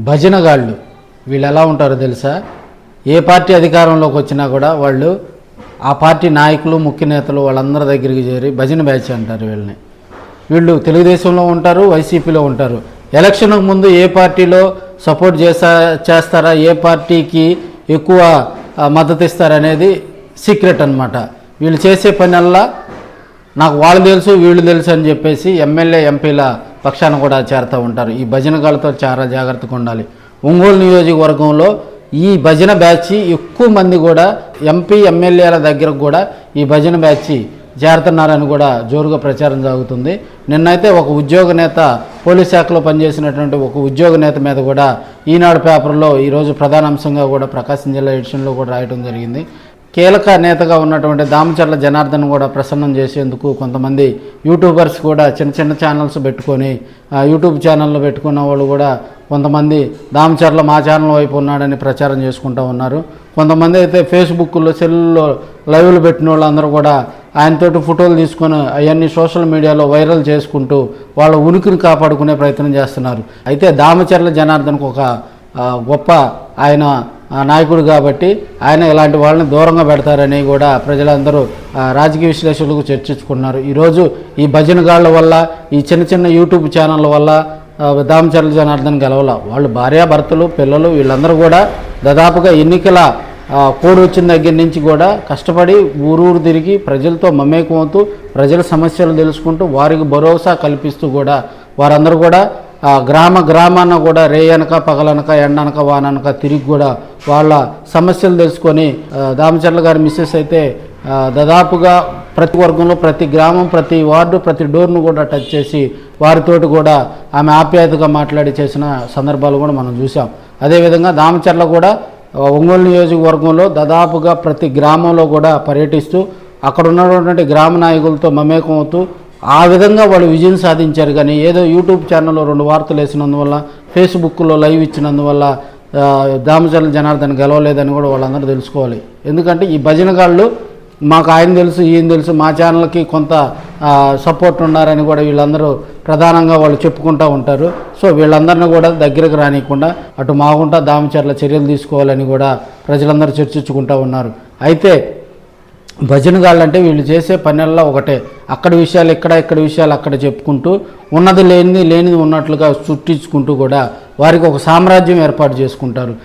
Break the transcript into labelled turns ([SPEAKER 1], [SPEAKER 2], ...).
[SPEAKER 1] భజనగాళ్ళు వీళ్ళు ఎలా ఉంటారో తెలుసా? ఏ పార్టీ అధికారంలోకి వచ్చినా కూడా వాళ్ళు ఆ పార్టీ నాయకులు ముఖ్య నేతలు వాళ్ళందరి దగ్గరికి చేరి భజన బ్యాచ్ అంటారు వీళ్ళని. వీళ్ళు తెలుగుదేశంలో ఉంటారు, వైసీపీలో ఉంటారు. ఎలక్షన్కు ముందు ఏ పార్టీలో సపోర్ట్ చేస్తారా, ఏ పార్టీకి ఎక్కువ మద్దతు ఇస్తారనేది సీక్రెట్ అన్నమాట. వీళ్ళు చేసే పనల్లా నాకు వాళ్ళు తెలుసు వీళ్ళు తెలుసు అని చెప్పేసి ఎమ్మెల్యే ఎంపీల పక్షాన కూడా చేరుతూ ఉంటారు. ఈ భజనగాళ్ళతో చాలా జాగ్రత్తగా ఉండాలి. ఒంగోలు నియోజకవర్గంలో ఈ భజన బ్యాచ్ ఎక్కువ మంది కూడా ఎంపీ ఎమ్మెల్యేల దగ్గర కూడా ఈ భజన బ్యాచ్ చేరుతున్నారని కూడా జోరుగా ప్రచారం సాగుతుంది. నిన్నైతే ఒక ఉద్యోగ నేత, పోలీస్ శాఖలో పనిచేసినటువంటి ఒక ఉద్యోగ నేత మీద కూడా ఈనాడు పేపర్లో ఈరోజు ప్రధాన అంశంగా కూడా ప్రకాశం జిల్లా ఎడిషన్లో కూడా రాయడం జరిగింది. కీలక నేతగా ఉన్నటువంటి దామచర్ల జనార్దన్ కూడా ప్రసన్నం చేసేందుకు కొంతమంది యూట్యూబర్స్ కూడా చిన్న చిన్న ఛానల్స్ పెట్టుకొని యూట్యూబ్ ఛానల్లో పెట్టుకున్న వాళ్ళు కూడా కొంతమంది దామచర్ల మా ఛానల్ వైపు ఉన్నాడని ప్రచారం చేసుకుంటూ ఉన్నారు. కొంతమంది అయితే ఫేస్బుక్లో సెల్లులో లైవ్లు పెట్టిన వాళ్ళందరూ కూడా ఆయనతోటి ఫోటోలు తీసుకొని అవన్నీ సోషల్ మీడియాలో వైరల్ చేసుకుంటూ వాళ్ళ ఉనికిని కాపాడుకునే ప్రయత్నం చేస్తున్నారు. అయితే దామచర్ల జనార్దన్కు ఒక గొప్ప ఆయన నాయకుడు కాబట్టి ఆయన ఇలాంటి వాళ్ళని దూరంగా పెడతారని కూడా ప్రజలందరూ రాజకీయ విశ్లేషకులకు చర్చించుకున్నారు. ఈరోజు ఈ భజనగాళ్ళ వల్ల, ఈ చిన్న చిన్న యూట్యూబ్ ఛానళ్ళ వల్ల దామచర్ల జనార్దన్ గెలవాల. వాళ్ళు భార్యాభర్తలు, పిల్లలు వీళ్ళందరూ కూడా దాదాపుగా ఎన్నికల కోడ్ వచ్చిన దగ్గర నుంచి కూడా కష్టపడి ఊరూరు తిరిగి ప్రజలతో మమేకం అవుతూ ప్రజల సమస్యలు తెలుసుకుంటూ వారికి భరోసా కల్పిస్తూ కూడా వారందరూ కూడా గ్రామాన కూడా రేయనక పగలనక ఎండనక వాననక తిరిగి కూడా వాళ్ళ సమస్యలు తెలుసుకొని దామచర్ల గారి మిస్సెస్ అయితే దాదాపుగా ప్రతి వర్గంలో, ప్రతి గ్రామం, ప్రతి వార్డు, ప్రతి డోర్ను కూడా టచ్ చేసి వారితోటి కూడా ఆమె ఆప్యాయతగా మాట్లాడి చేసిన సందర్భాలు కూడా మనం చూసాం. అదేవిధంగా దామచర్ల కూడా ఒంగోలు నియోజకవర్గంలో దాదాపుగా ప్రతి గ్రామంలో కూడా పర్యటిస్తూ అక్కడ ఉన్నటువంటి గ్రామ నాయకులతో మమేకం అవుతూ ఆ విధంగా వాళ్ళు విజయం సాధించారు. కానీ ఏదో యూట్యూబ్ ఛానల్లో 2 వార్తలు వేసినందువల్ల, ఫేస్బుక్లో లైవ్ ఇచ్చినందువల్ల దామచర్ల జనార్దన్ గెలవలేదని కూడా వాళ్ళందరూ తెలుసుకోవాలి. ఎందుకంటే ఈ భజనగాళ్ళు మాకు ఆయన తెలుసు, ఈయన తెలుసు, మా ఛానల్కి కొంత సపోర్ట్ ఉన్నారని కూడా వీళ్ళందరూ ప్రధానంగా వాళ్ళు చెప్పుకుంటూ ఉంటారు. సో వీళ్ళందరినీ కూడా దగ్గరకు రానియకుండా అటు మాగుంటా దామచర్ల చర్యలు తీసుకోవాలని కూడా ప్రజలందరూ చర్చించుకుంటూ ఉన్నారు. అయితే భజనగాళ్ళంటే వీళ్ళు చేసే పనుల్లో ఒకటే, అక్కడ విషయాలు ఇక్కడ విషయాలు అక్కడ చెప్పుకుంటూ ఉన్నది లేనిది ఉన్నట్లుగా చుట్టించుకుంటూ కూడా వారికి ఒక సామ్రాజ్యం ఏర్పాటు చేసుకుంటారు.